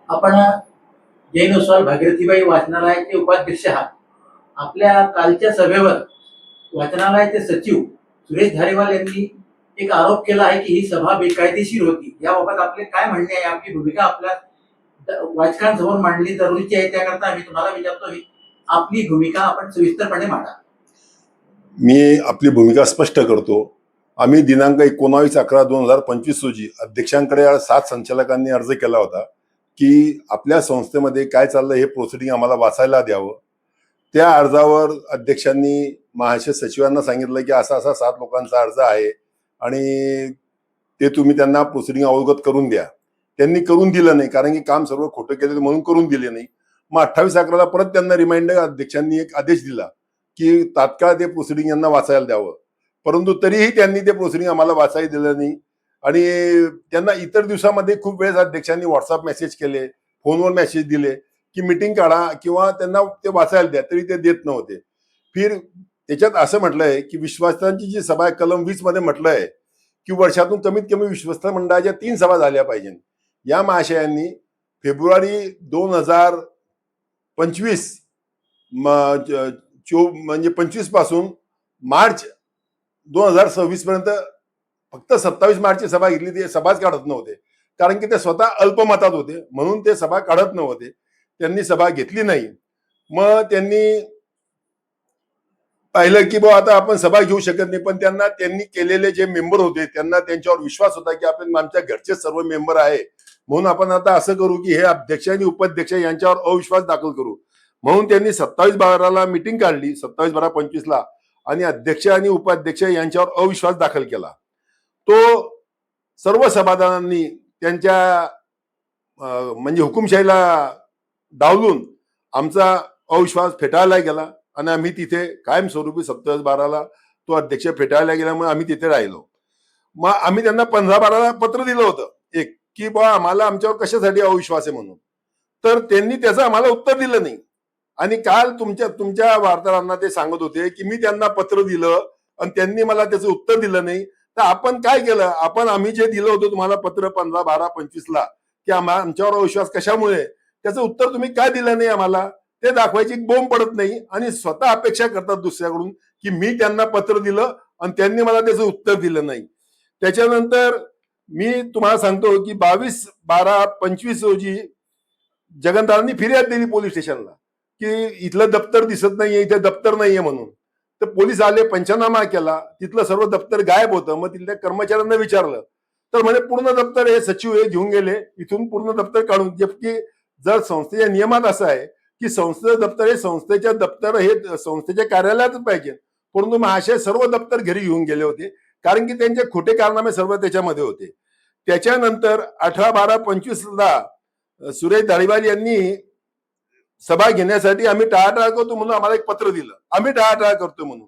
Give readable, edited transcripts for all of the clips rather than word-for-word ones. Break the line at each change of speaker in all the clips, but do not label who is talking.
आपण जैन उस्वाल भागीरथीबाई वाचनालयाचे उपाध्यक्ष आहात. आपल्या कालच्या सभेवर वाचनालयाचे सचिव सुरेश धारेवाल यांनी एक आरोप केला आहे की ही सभा बेकायदेशीर होती. याबाबत आपले काय म्हणणे आहे? आपली भूमिका आपल्या वाचकांसमोर मांडली जरुरीची आहे. त्याकरता आम्ही तुम्हाला विचारतो की आपली भूमिका आपण सविस्तरपणे मांडा.
मी आपली भूमिका स्पष्ट करतो. आम्ही दिनांक 19/11/2025 रोजी अध्यक्षांकडे 7 संचालकांनी अर्ज केला होता की आपल्या संस्थेमध्ये काय चाललं हे प्रोसिडिंग आम्हाला वाचायला द्यावं. त्या अर्जावर अध्यक्षांनी महाशय सचिवांना सांगितलं की असा असा 7 लोकांचा अर्ज आहे आणि ते तुम्ही त्यांना प्रोसिडिंग अवगत करून द्या. त्यांनी करून दिलं नाही, कारण की काम सर्व खोटं केलेलं म्हणून करून दिले नाही. मग 28/11ला परत त्यांना रिमाइंडर अध्यक्षांनी एक आदेश दिला की तात्काळ ते प्रोसिडिंग यांना वाचायला द्यावं. परंतु तरीही त्यांनी ते प्रोसिडिंग आम्हाला वाचायला दिलं नाही आणि त्यांना इतर दिवसामध्ये खूप वेळेस अध्यक्षांनी व्हॉट्सअप मेसेज केले, फोनवर मेसेज दिले की मीटिंग काढा किंवा त्यांना ते वाचायला द्या, तरी ते देत नव्हते. फिर त्याच्यात असं म्हटलंय की विश्वासांची जी सभा आहे, कलम 20 मध्ये म्हटलंय की वर्षातून कमीत कमी विश्वस्त मंडळाच्या 3 सभा झाल्या पाहिजे. या महाशयांनी फेब्रुवारी 2025 म्हणजे 25 पासून मार्च 2026 पर्यंत फक्त 27 मार्चची सभा घेतली. ते सभाच काढत नव्हते, कारण की ते स्वतः अल्पमतात होते म्हणून ते सभा काढत नव्हते. त्यांनी सभा घेतली नाही. मग त्यांनी पाहिलं की बा आता आपण सभा घेऊ शकत नाही, पण त्यांनी केलेले जे मेंबर होते त्यांना त्यांच्यावर विश्वास होता की आपण आमच्या घरचे सर्व मेंबर आहे, म्हणून आपण आता असं करू की हे अध्यक्ष आणि उपाध्यक्ष यांच्यावर अविश्वास दाखल करू. म्हणून त्यांनी 27/12ला मीटिंग काढली, 27/12/25ला, आणि अध्यक्ष आणि उपाध्यक्ष यांच्यावर अविश्वास दाखल केला. तो सर्व सभासदांनी त्यांच्या म्हणजे हुकुमशाहीला डावलून आमचा अविश्वास फेटाळला गेला आणि आम्ही तिथे कायमस्वरूपी 27/12ला तो अध्यक्ष फेटाळला गेल्यामुळे आम्ही तिथे राहिलो. मग आम्ही त्यांना 15/12ला पत्र दिलं होतं एक, की बा आम्हाला आमच्यावर कशासाठी अविश्वास आहे म्हणून. तर त्यांनी त्याचं आम्हाला उत्तर दिलं नाही. आणि काल तुमच्या वार्ताहरांना ते सांगत होते की मी त्यांना पत्र दिलं आणि त्यांनी मला त्याचं उत्तर दिलं नाही. तर आपण काय केलं? आम्ही जे दिलं होतं तुम्हाला पत्र 15/12/25ला की आमच्यावर अविश्वास कशामुळे, त्याचं उत्तर तुम्ही काय दिलं नाही आम्हाला, ते दाखवायची बोंब पडत नाही आणि स्वतः अपेक्षा करतात दुसऱ्याकडून की मी त्यांना पत्र दिलं आणि त्यांनी मला त्याचं उत्तर दिलं नाही. त्याच्यानंतर मी तुम्हाला सांगतो की 22/12/25 रोजी जगनदादांनी फिर्याद दिली पोलीस स्टेशनला की इथलं दप्तर दिसत नाहीये, इथे दप्तर नाहीये म्हणून. तर पोलीस आले, पंचनामा केला, तिथलं सर्व दप्तर गायब होतं. मग तिथल्या कर्मचाऱ्यांना विचारलं तर म्हणे पूर्ण दप्तर हे सचिव हे घेऊन गेले, इथून पूर्ण दप्तर काढून. जबकी जर संस्थेच्या नियमात असं आहे की संस्थेचं दप्तर हे संस्थेच्या कार्यालयातच पाहिजे, परंतु महाशय सर्व दप्तर घरी घेऊन गेले होते, कारण की त्यांचे खोटे कारनामे सर्व त्याच्यामध्ये होते. त्याच्यानंतर 18/12/25ला सुरेश धारीवाल यांनी सभा घेण्यासाठी आम्ही टाळाटाळ करतो म्हणून आम्हाला एक पत्र दिलं, आम्ही टाळाटाळ करतो म्हणून.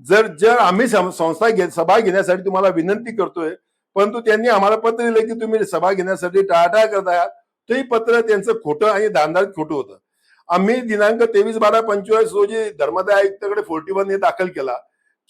जर आम्ही सभा घेण्यासाठी तुम्हाला विनंती करतोय, परंतु त्यांनी आम्हाला पत्र दिलं की तुम्ही सभा घेण्यासाठी टाळाटाळ करत आहात, तेही पत्र त्यांचं खोटं आणि धांदळ खोटं होतं. आम्ही दिनांक 23/12/25 रोजी धर्मादाय आयुक्ताकडे 41 हे दाखल केला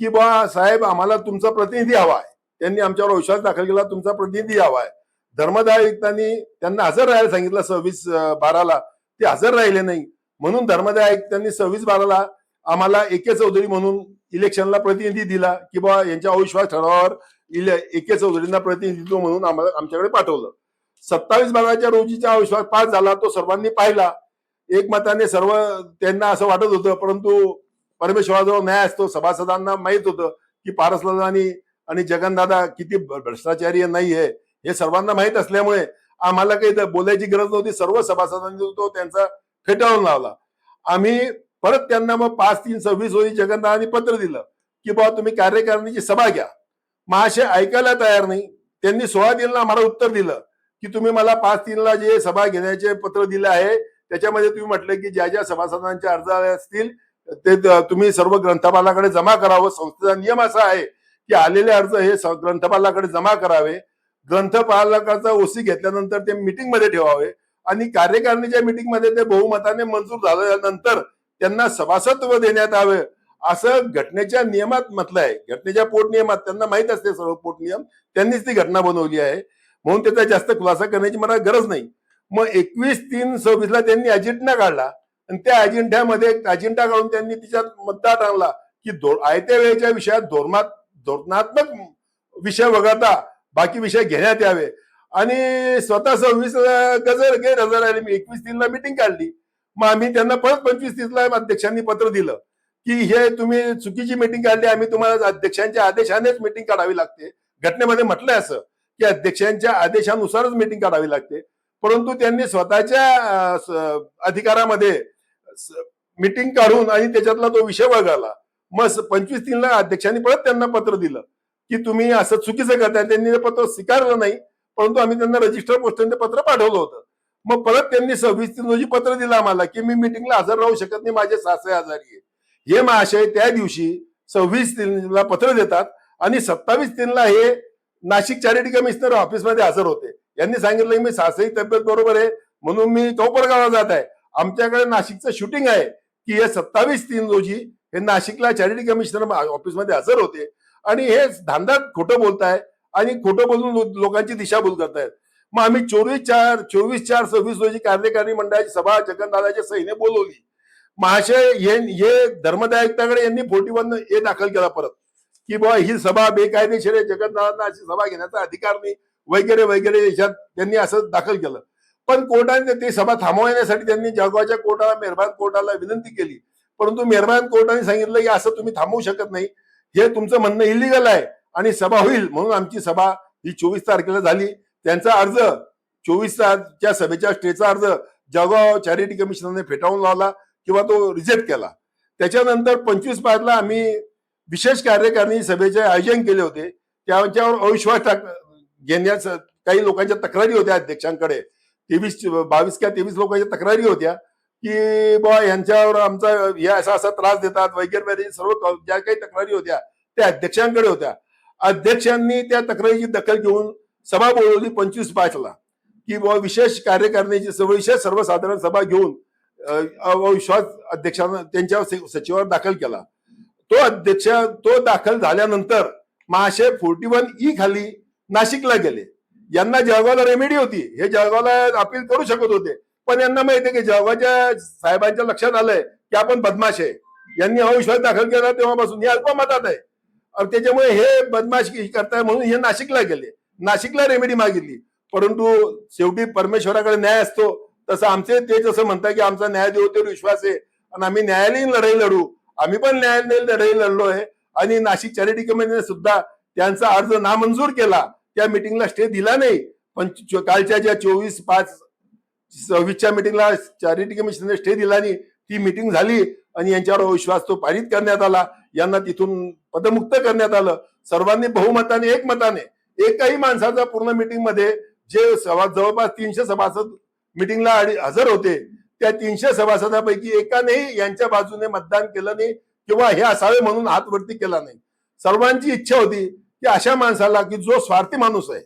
की बा साहेब आम्हाला तुमचा प्रतिनिधी हवा आहे. त्यांनी आमच्यावर विश्वास दाखल केला, तुमचा प्रतिनिधी हवा आहे. धर्मादाय आयुक्तांनी त्यांना हजर राहायला सांगितलं 26/12ला, ते हजर राहिले नाही. म्हणून धर्मादाय आयुक्तांनी 26/12ला आम्हाला एके चौधरी म्हणून इलेक्शनला प्रतिनिधी दिला की बा यांच्या अविश्वास ठरावावर एके चौधरींना प्रतिनिधित्व म्हणून आमच्याकडे पाठवलं. 27/12च्या रोजीचा अविश्वास पास झाला, तो सर्वांनी पाहिला. एकमताने सर्व त्यांना असं वाटत होतं, परंतु परमेश्वराजवळ न्याय असतो. सभासदांना माहित होतं की पारसदादा आणि जगनदादा किती भ्रष्टाचारी नाही आहे हे सर्वांना माहित असल्यामुळे आम्हाला काही बोलायची गरज नव्हती. सर्व सभासदांनी तो त्यांचा फेटाळून लावला. आम्ही परत त्यांना मग 5/3/26 रोजी जगनदादांनी पत्र दिलं की बाबा तुम्ही कार्यकारिणीची सभा घ्या. महाशय ऐकायला तयार नाही. त्यांनी 16/3ला आम्हाला उत्तर दिलं की तुम्ही मला 5/3ला जे सभा घेण्याचे पत्र दिले आहे त्याच्यामध्ये तुम्ही म्हटलं की ज्या ज्या सभासदांचे अर्ज असतील ते तुम्ही सर्व ग्रंथपालाकडे जमा करावं. संस्थेचा नियम असा आहे की आलेले अर्ज हे ग्रंथपालाकडे जमा करावे. ग्रंथपालकाचा ओसी घेतल्यानंतर ते मीटिंग मध्ये ठेवावे आणि कार्यकारिणीच्या मीटिंग मध्ये ते बहुमताने मंजूर झाल्यानंतर त्यांना सभासदत्व देण्यात यावे, असं घटनेच्या नियमात म्हटलं आहे. घटनेच्या पोटनियमात त्यांना माहित असते सर्व पोटनियम, त्यांनीच ती घटना बनवली आहे, म्हणून त्याचा जास्त खुलासा करण्याची मला गरज नाही. मग 21/3/26 त्यांनी अजेंडा काढला आणि त्या अजेंड्यामध्ये अजेंडा काढून त्यांनी तिच्यात मुद्दा आणला की आयत्या वेळेच्या विषयात धोरणात्मक विषय वगळता बाकी विषय घेण्यात यावे. आणि स्वतः 26 गैरहजर आले. मी 21/3 मीटिंग काढली. मग आम्ही त्यांना परत 25/30 अध्यक्षांनी पत्र दिलं की हे तुम्ही चुकीची मीटिंग काढली, आम्ही तुम्हाला अध्यक्षांच्या आदेशानेच मीटिंग काढावी लागते. घटनेमध्ये म्हटलंय असं की अध्यक्षांच्या आदेशानुसारच मीटिंग काढावी लागते. परंतु त्यांनी स्वतःच्या अधिकारामध्ये मीटिंग काढून आणि त्याच्यातला तो विषय वगळला. मग 25/3 अध्यक्षांनी परत त्यांना पत्र दिलं की तुम्ही असं चुकीचं करताय. त्यांनी ते पत्र स्वीकारलं नाही, परंतु आम्ही त्यांना रजिस्टर पोस्टाने पत्र पाठवलं होतं. मग परत त्यांनी 26/3 रोजी पत्र दिलं आम्हाला की मी मीटिंगला हजर राहू शकत नाही, माझे सासरे आजारी आहे. हे महाशय त्या दिवशी 26/3 पत्र देतात आणि 27/3 हे नाशिक चॅरिटी कमिशनर ऑफिसमध्ये हजर होते. यांनी सांगितलं की मी सासरी तब्येत बरोबर आहे म्हणून मी कोपरगावला जात आहे. आमच्याकडे नाशिकचं शूटिंग आहे की हे 27/3 रोजी हे नाशिकला चॅरिटी कमिशनर ऑफिसमध्ये हजर होते आणि हे धांदात खोटं बोलताय आणि खोटं बोलून लोकांची दिशाभूल करतायत. मग आम्ही 24/4/26 रोजी कार्यकारी मंडळाची सभा जगन्नाथाच्या सहीने बोलवली. महाशय हे धर्मदायिकताकडे यांनी 41A दाखल केला परत की बाबा ही सभा बेकायदेशीर आहे, जगन्नाथांना अशी सभा घेण्याचा अधिकार नाही वगैरे वगैरे याच्यात त्यांनी असं दाखल केलं. पण कोर्टाने ती सभा थांबवण्यासाठी त्यांनी जळगावच्या कोर्टाला, मेहरबान कोर्टाला विनंती केली. परंतु मेहरबान कोर्टाने सांगितलं की असं तुम्ही थांबवू शकत नाही, हे तुमचं म्हणणं इलिगल आहे आणि सभा होईल. म्हणून आमची सभा ही 24 तारखेला झाली. त्यांचा अर्ज 24च्या सभेच्या स्टेचा अर्ज जळगाव चॅरिटी कमिशनरने फेटाळून लावला किंवा तो रिजेक्ट केला. त्याच्यानंतर 25/5 आम्ही विशेष कार्यकारिणी सभेचे आयोजन केले होते. त्यांच्यावर अविश्वास घेण्यास काही लोकांच्या तक्रारी होत्या अध्यक्षांकडे. 22 का 23 लोकांच्या तक्रारी होत्या की बा यांच्यावर आमचा हे असा त्रास देतात वगैरे वगैरे. सर्व ज्या काही तक्रारी होत्या त्या अध्यक्षांकडे होत्या. अध्यक्षांनी त्या तक्रारीची दखल घेऊन सभा बोलवली 25/5 की बा विशेष कार्यकारिणीची विशेष सर्वसाधारण सभा घेऊन अविश्वास अध्यक्षांना त्यांच्या सचिवावर दाखल केला. तो दाखल झाल्यानंतर महाशय 41E खाली नाशिकला गेले. यांना जळगावला रेमेडी होती, हे जळगावला अपील करू शकत होते. पण यांना माहिती आहे की जळगावच्या साहेबांच्या लक्षात आलंय की आपण बदमाश आहे. यांनी अविश्वास दाखल केला तेव्हापासून हे अल्पमतात आहे. त्याच्यामुळे हे बदमाशी करताय म्हणून हे नाशिकला गेले. नाशिकला रेमेडी मागितली. परंतु शेवटी परमेश्वराकडे न्याय असतो तसं आमचे ते जसं म्हणतात की आमचा न्याय देवतेवर विश्वास आहे आणि आम्ही न्यायालयीन लढाई लढू. आम्ही पण न्यायालयीन लढाई लढलो आहे आणि नाशिक चॅरिटी कमिटीने सुद्धा त्यांचा अर्ज नामंजूर केला. त्या मिटिंगला स्टे दिला नाही. पण कालच्या ज्या 24/5/26च्या मिटिंगला चॅरिटी कमिशनने स्टे दिला नाही. ती मिटिंग झाली आणि यांच्यावर अविश्वास तो पारित करण्यात आला. यांना तिथून पदमुक्त करण्यात आलं. सर्वांनी बहुमताने एकमताने एकही माणसाचा पूर्ण मिटिंग मध्ये जे जवळपास 300 सभासद मिटिंगला हजर होते त्या 300 सभासदांपैकी एकानेही यांच्या बाजूने मतदान केलं नाही किंवा हे असावे म्हणून हात वरती केला नाही. सर्वांची इच्छा होती की अशा माणसाला की जो स्वार्थी माणूस आहे,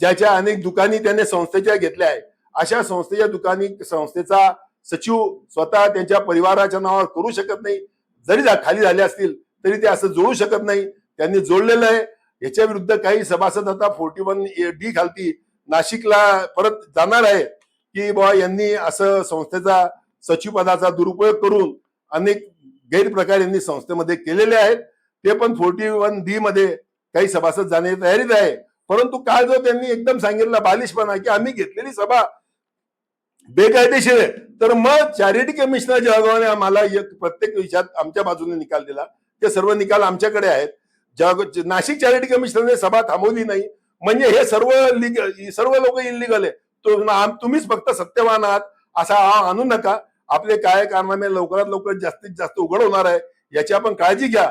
ज्याच्या अनेक दुकानी त्याने संस्थेच्या घेतल्या आहे, अशा संस्थेच्या दुकानी संस्थेचा सचिव स्वतः त्यांच्या परिवाराच्या नावावर करू शकत नाही. जरी खाली झाले असतील तरी ते असं जोडू शकत नाही. त्यांनी जोडलेलं आहे. याच्या विरुद्ध काही सभासद आता 41D खालती नाशिकला परत जाणार आहे की बाबा यांनी असं संस्थेचा सचिव पदाचा दुरुपयोग करून अनेक गैरप्रकार यांनी संस्थेमध्ये केलेले आहेत. ते पण 41D मध्ये काही सभासद जाण्याची तयारीत आहे. परंतु काल जो त्यांनी एकदम सांगितलं बालिशपणा की आम्ही घेतलेली सभा बेकायदेशीर आहे, तर मग चॅरिटी कमिशनर जळगावने आम्हाला प्रत्येक विषयात आमच्या बाजूने निकाल दिला. ते सर्व निकाल आमच्याकडे आहेत. नाशिक चॅरिटी कमिशनरने सभा थांबवली नाही म्हणजे हे सर्व लोक इलिगल आहे. तुम्हीच फक्त सत्यवान आहात असा आणू नका. आपले काय कारनामे लवकरात लवकर जास्तीत जास्त उघड होणार आहे याची आपण काळजी घ्या.